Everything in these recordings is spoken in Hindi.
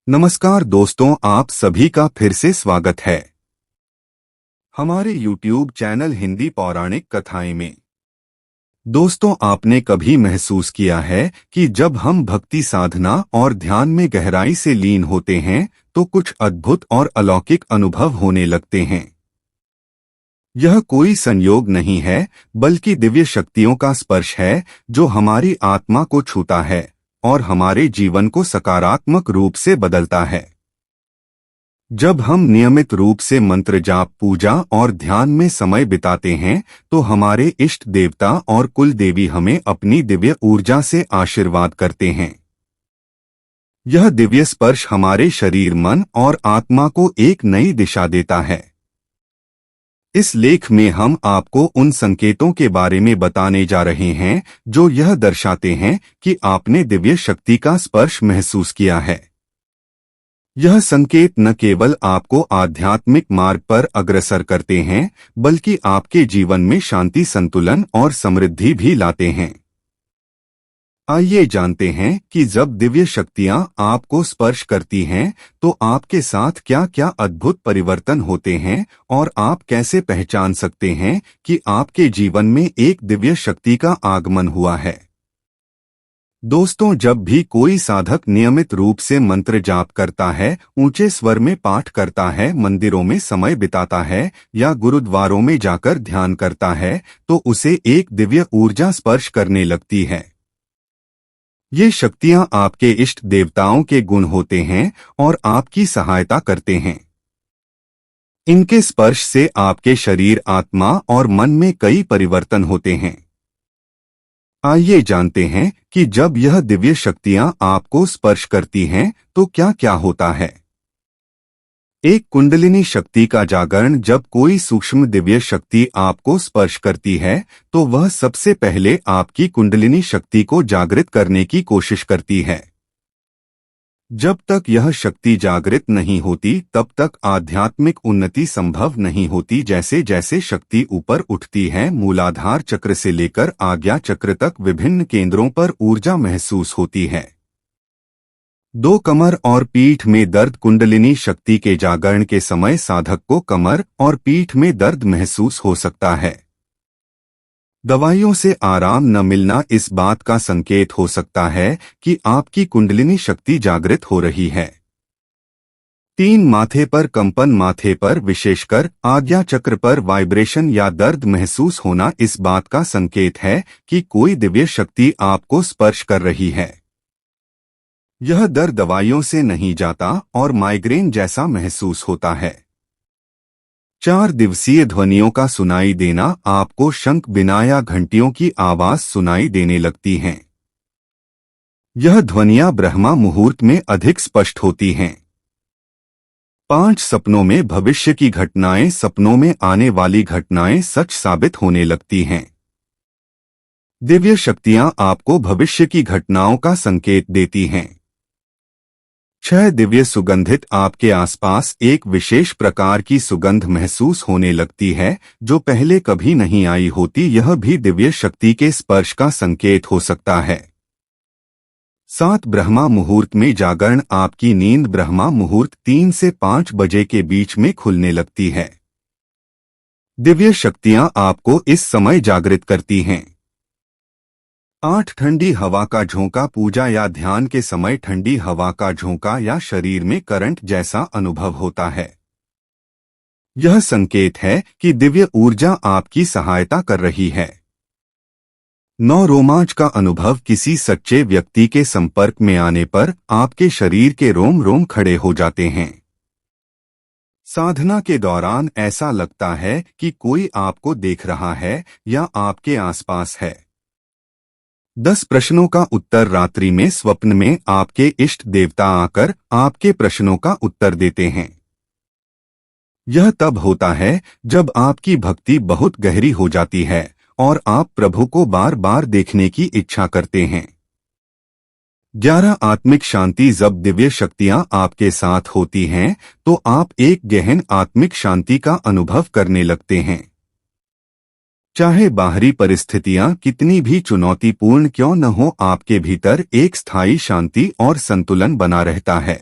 नमस्कार दोस्तों, आप सभी का फिर से स्वागत है हमारे YouTube चैनल हिंदी पौराणिक कथाएं में। दोस्तों, आपने कभी महसूस किया है कि जब हम भक्ति साधना और ध्यान में गहराई से लीन होते हैं तो कुछ अद्भुत और अलौकिक अनुभव होने लगते हैं। यह कोई संयोग नहीं है, बल्कि दिव्य शक्तियों का स्पर्श है जो हमारी आत्मा को छूता है और हमारे जीवन को सकारात्मक रूप से बदलता है। जब हम नियमित रूप से मंत्र जाप, पूजा और ध्यान में समय बिताते हैं तो हमारे इष्ट देवता और कुल देवी हमें अपनी दिव्य ऊर्जा से आशीर्वाद करते हैं। यह दिव्य स्पर्श हमारे शरीर, मन और आत्मा को एक नई दिशा देता है। इस लेख में हम आपको उन संकेतों के बारे में बताने जा रहे हैं जो यह दर्शाते हैं कि आपने दिव्य शक्ति का स्पर्श महसूस किया है। यह संकेत न केवल आपको आध्यात्मिक मार्ग पर अग्रसर करते हैं, बल्कि आपके जीवन में शांति, संतुलन और समृद्धि भी लाते हैं। आइए जानते हैं कि जब दिव्य शक्तियां आपको स्पर्श करती हैं तो आपके साथ क्या क्या अद्भुत परिवर्तन होते हैं और आप कैसे पहचान सकते हैं कि आपके जीवन में एक दिव्य शक्ति का आगमन हुआ है। दोस्तों, जब भी कोई साधक नियमित रूप से मंत्र जाप करता है, ऊंचे स्वर में पाठ करता है, मंदिरों में समय बिताता है या गुरुद्वारों में जाकर ध्यान करता है, तो उसे एक दिव्य ऊर्जा स्पर्श करने लगती है। ये शक्तियां आपके इष्ट देवताओं के गुण होते हैं और आपकी सहायता करते हैं। इनके स्पर्श से आपके शरीर, आत्मा और मन में कई परिवर्तन होते हैं। आइए जानते हैं कि जब यह दिव्य शक्तियां आपको स्पर्श करती हैं तो क्या क्या होता है। एक कुंडलिनी शक्ति का जागरण। जब कोई सूक्ष्म दिव्य शक्ति आपको स्पर्श करती है तो वह सबसे पहले आपकी कुंडलिनी शक्ति को जागृत करने की कोशिश करती है। जब तक यह शक्ति जागृत नहीं होती तब तक आध्यात्मिक उन्नति संभव नहीं होती। जैसे जैसे शक्ति ऊपर उठती है, मूलाधार चक्र से लेकर आज्ञा चक्र तक विभिन्न केंद्रों पर ऊर्जा महसूस होती है। दो कमर और पीठ में दर्द। कुंडलिनी शक्ति के जागरण के समय साधक को कमर और पीठ में दर्द महसूस हो सकता है। दवाइयों से आराम न मिलना इस बात का संकेत हो सकता है कि आपकी कुंडलिनी शक्ति जागृत हो रही है। तीन माथे पर कंपन। माथे पर, विशेषकर आज्ञा चक्र पर वाइब्रेशन या दर्द महसूस होना इस बात का संकेत है कि कोई दिव्य शक्ति आपको स्पर्श कर रही है। यह दर्द दवाइयों से नहीं जाता और माइग्रेन जैसा महसूस होता है। 4 दिवसीय ध्वनियों का सुनाई देना। आपको शंख, बिना या घंटियों की आवाज सुनाई देने लगती हैं। यह ध्वनियां ब्रह्मा मुहूर्त में अधिक स्पष्ट होती हैं। 5 सपनों में भविष्य की घटनाएं। सपनों में आने वाली घटनाएं सच साबित होने लगती हैं। दिव्य शक्तियां आपको भविष्य की घटनाओं का संकेत देती हैं। 6 दिव्य सुगंधित। आपके आसपास एक विशेष प्रकार की सुगंध महसूस होने लगती है जो पहले कभी नहीं आई होती। यह भी दिव्य शक्ति के स्पर्श का संकेत हो सकता है। 7 ब्रह्मा मुहूर्त में जागरण। आपकी नींद ब्रह्मा मुहूर्त 3 से 5 बजे के बीच में खुलने लगती है। दिव्य शक्तियां आपको इस समय जागृत करती हैं। 8 ठंडी हवा का झोंका। पूजा या ध्यान के समय ठंडी हवा का झोंका या शरीर में करंट जैसा अनुभव होता है। यह संकेत है कि दिव्य ऊर्जा आपकी सहायता कर रही है। 9 रोमांच का अनुभव। किसी सच्चे व्यक्ति के संपर्क में आने पर आपके शरीर के रोम रोम खड़े हो जाते हैं। साधना के दौरान ऐसा लगता है कि कोई आपको देख रहा है या आपके आसपास है। 10 प्रश्नों का उत्तर। रात्रि में स्वप्न में आपके इष्ट देवता आकर आपके प्रश्नों का उत्तर देते हैं। यह तब होता है जब आपकी भक्ति बहुत गहरी हो जाती है और आप प्रभु को बार बार देखने की इच्छा करते हैं। 11 आत्मिक शांति। जब दिव्य शक्तियां आपके साथ होती हैं तो आप एक गहन आत्मिक शांति का अनुभव करने लगते हैं। चाहे बाहरी परिस्थितियां कितनी भी चुनौतीपूर्ण क्यों न हो, आपके भीतर एक स्थायी शांति और संतुलन बना रहता है।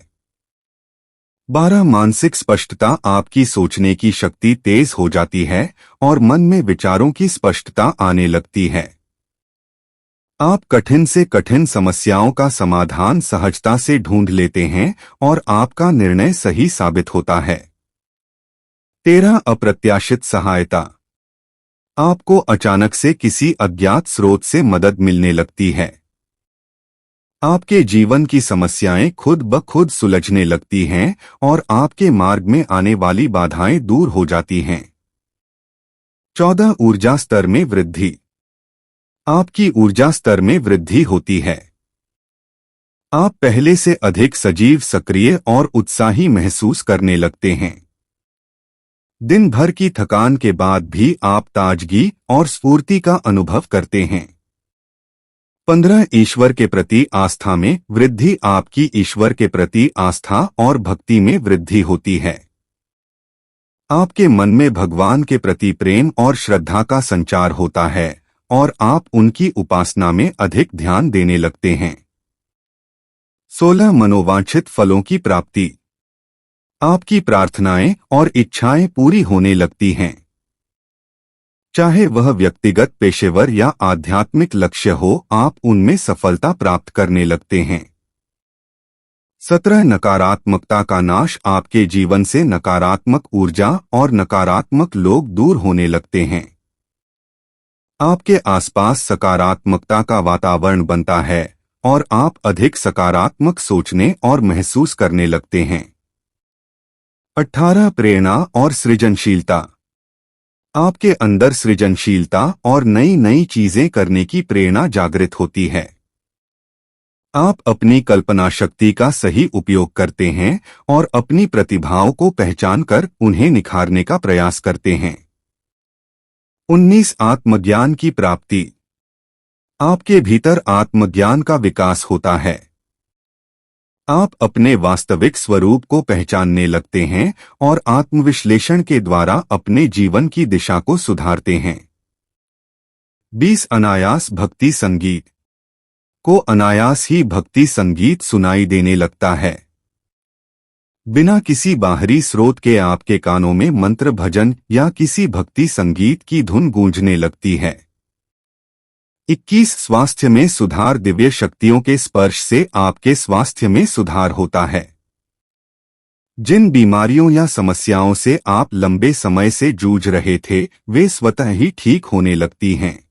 12 मानसिक स्पष्टता आपकी सोचने की शक्ति तेज हो जाती है और मन में विचारों की स्पष्टता आने लगती है। आप कठिन से कठिन समस्याओं का समाधान सहजता से ढूंढ लेते हैं और आपका निर्णय सही साबित होता है। 13 अप्रत्याशित सहायता। आपको अचानक से किसी अज्ञात स्रोत से मदद मिलने लगती है। आपके जीवन की समस्याएं खुद ब खुद सुलझने लगती हैं और आपके मार्ग में आने वाली बाधाएं दूर हो जाती हैं। 14 ऊर्जा स्तर में वृद्धि। आपकी ऊर्जा स्तर में वृद्धि होती है। आप पहले से अधिक सजीव, सक्रिय और उत्साही महसूस करने लगते हैं। दिन भर की थकान के बाद भी आप ताजगी और स्फूर्ति का अनुभव करते हैं। 15 ईश्वर के प्रति आस्था में वृद्धि। आपकी ईश्वर के प्रति आस्था और भक्ति में वृद्धि होती है। आपके मन में भगवान के प्रति प्रेम और श्रद्धा का संचार होता है और आप उनकी उपासना में अधिक ध्यान देने लगते हैं। 16 मनोवांछित फलों की प्राप्ति। आपकी प्रार्थनाएं और इच्छाएं पूरी होने लगती हैं। चाहे वह व्यक्तिगत, पेशेवर या आध्यात्मिक लक्ष्य हो, आप उनमें सफलता प्राप्त करने लगते हैं। 17 नकारात्मकता का नाश। आपके जीवन से नकारात्मक ऊर्जा और नकारात्मक लोग दूर होने लगते हैं। आपके आसपास सकारात्मकता का वातावरण बनता है और आप अधिक सकारात्मक सोचने और महसूस करने लगते हैं। 18 प्रेरणा और सृजनशीलता। आपके अंदर सृजनशीलता और नई नई चीजें करने की प्रेरणा जागृत होती है। आप अपनी कल्पना शक्ति का सही उपयोग करते हैं और अपनी प्रतिभाओं को पहचानकर उन्हें निखारने का प्रयास करते हैं। 19 आत्मज्ञान की प्राप्ति। आपके भीतर आत्मज्ञान का विकास होता है। आप अपने वास्तविक स्वरूप को पहचानने लगते हैं और आत्मविश्लेषण के द्वारा अपने जीवन की दिशा को सुधारते हैं। 20 अनायास भक्ति संगीत। को अनायास ही भक्ति संगीत सुनाई देने लगता है। बिना किसी बाहरी स्रोत के आपके कानों में मंत्र, भजन या किसी भक्ति संगीत की धुन गूंजने लगती है। 21 स्वास्थ्य में सुधार। दिव्य शक्तियों के स्पर्श से आपके स्वास्थ्य में सुधार होता है। जिन बीमारियों या समस्याओं से आप लंबे समय से जूझ रहे थे, वे स्वतः ही ठीक होने लगती हैं।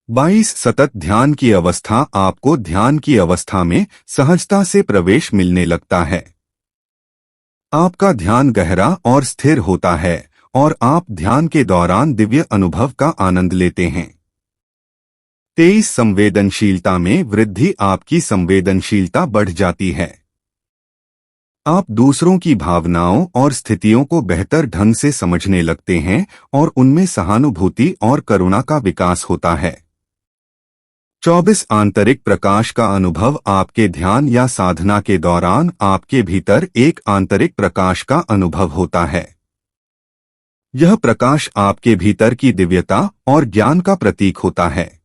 22 सतत ध्यान की अवस्था। आपको ध्यान की अवस्था में सहजता से प्रवेश मिलने लगता है। आपका ध्यान गहरा और स्थिर होता है और आप ध्यान के दौरान दिव्य अनुभव का आनंद लेते हैं। 23 संवेदनशीलता में वृद्धि। आपकी संवेदनशीलता बढ़ जाती है। आप दूसरों की भावनाओं और स्थितियों को बेहतर ढंग से समझने लगते हैं और उनमें सहानुभूति और करुणा का विकास होता है। 24 आंतरिक प्रकाश का अनुभव। आपके ध्यान या साधना के दौरान आपके भीतर एक आंतरिक प्रकाश का अनुभव होता है। यह प्रकाश आपके भीतर की दिव्यता और ज्ञान का प्रतीक होता है।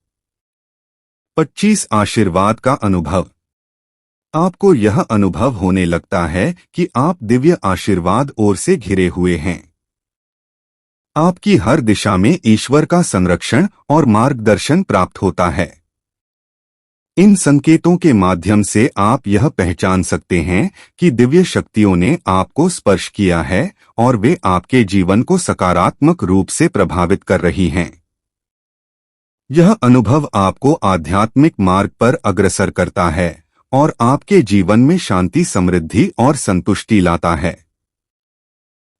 25 आशीर्वाद का अनुभव। आपको यह अनुभव होने लगता है कि आप दिव्य आशीर्वाद ओर से घिरे हुए हैं। आपकी हर दिशा में ईश्वर का संरक्षण और मार्गदर्शन प्राप्त होता है। इन संकेतों के माध्यम से आप यह पहचान सकते हैं कि दिव्य शक्तियों ने आपको स्पर्श किया है और वे आपके जीवन को सकारात्मक रूप से प्रभावित कर रही हैं। यह अनुभव आपको आध्यात्मिक मार्ग पर अग्रसर करता है और आपके जीवन में शांति, समृद्धि और संतुष्टि लाता है।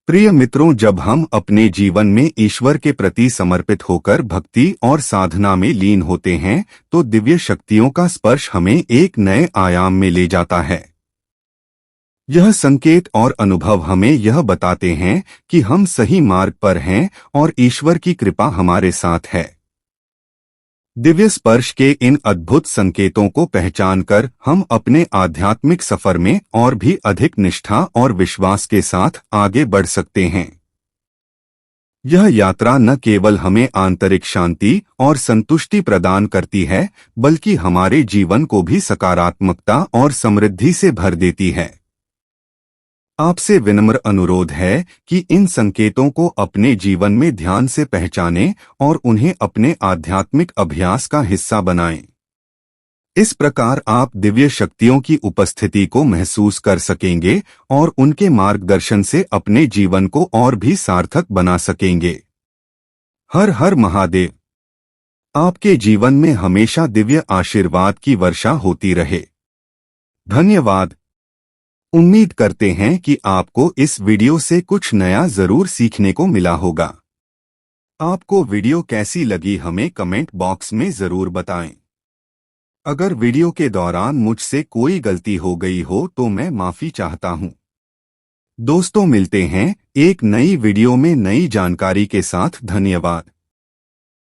प्रिय मित्रों, जब हम अपने जीवन में ईश्वर के प्रति समर्पित होकर भक्ति और साधना में लीन होते हैं, तो दिव्य शक्तियों का स्पर्श हमें एक नए आयाम में ले जाता है। यह संकेत और अनुभव हमें यह बताते हैं कि हम सही मार्ग पर हैं और ईश्वर की कृपा हमारे साथ है। दिव्य स्पर्श के इन अद्भुत संकेतों को पहचानकर हम अपने आध्यात्मिक सफर में और भी अधिक निष्ठा और विश्वास के साथ आगे बढ़ सकते हैं। यह यात्रा न केवल हमें आंतरिक शांति और संतुष्टि प्रदान करती है, बल्कि हमारे जीवन को भी सकारात्मकता और समृद्धि से भर देती है। आपसे विनम्र अनुरोध है कि इन संकेतों को अपने जीवन में ध्यान से पहचानें और उन्हें अपने आध्यात्मिक अभ्यास का हिस्सा बनाएं। इस प्रकार आप दिव्य शक्तियों की उपस्थिति को महसूस कर सकेंगे और उनके मार्गदर्शन से अपने जीवन को और भी सार्थक बना सकेंगे। हर हर महादेव। आपके जीवन में हमेशा दिव्य आशीर्वाद की वर्षा होती रहे। धन्यवाद। उम्मीद करते हैं कि आपको इस वीडियो से कुछ नया जरूर सीखने को मिला होगा। आपको वीडियो कैसी लगी हमें कमेंट बॉक्स में जरूर बताएं। अगर वीडियो के दौरान मुझसे कोई गलती हो गई हो तो मैं माफी चाहता हूं। दोस्तों, मिलते हैं एक नई वीडियो में नई जानकारी के साथ। धन्यवाद।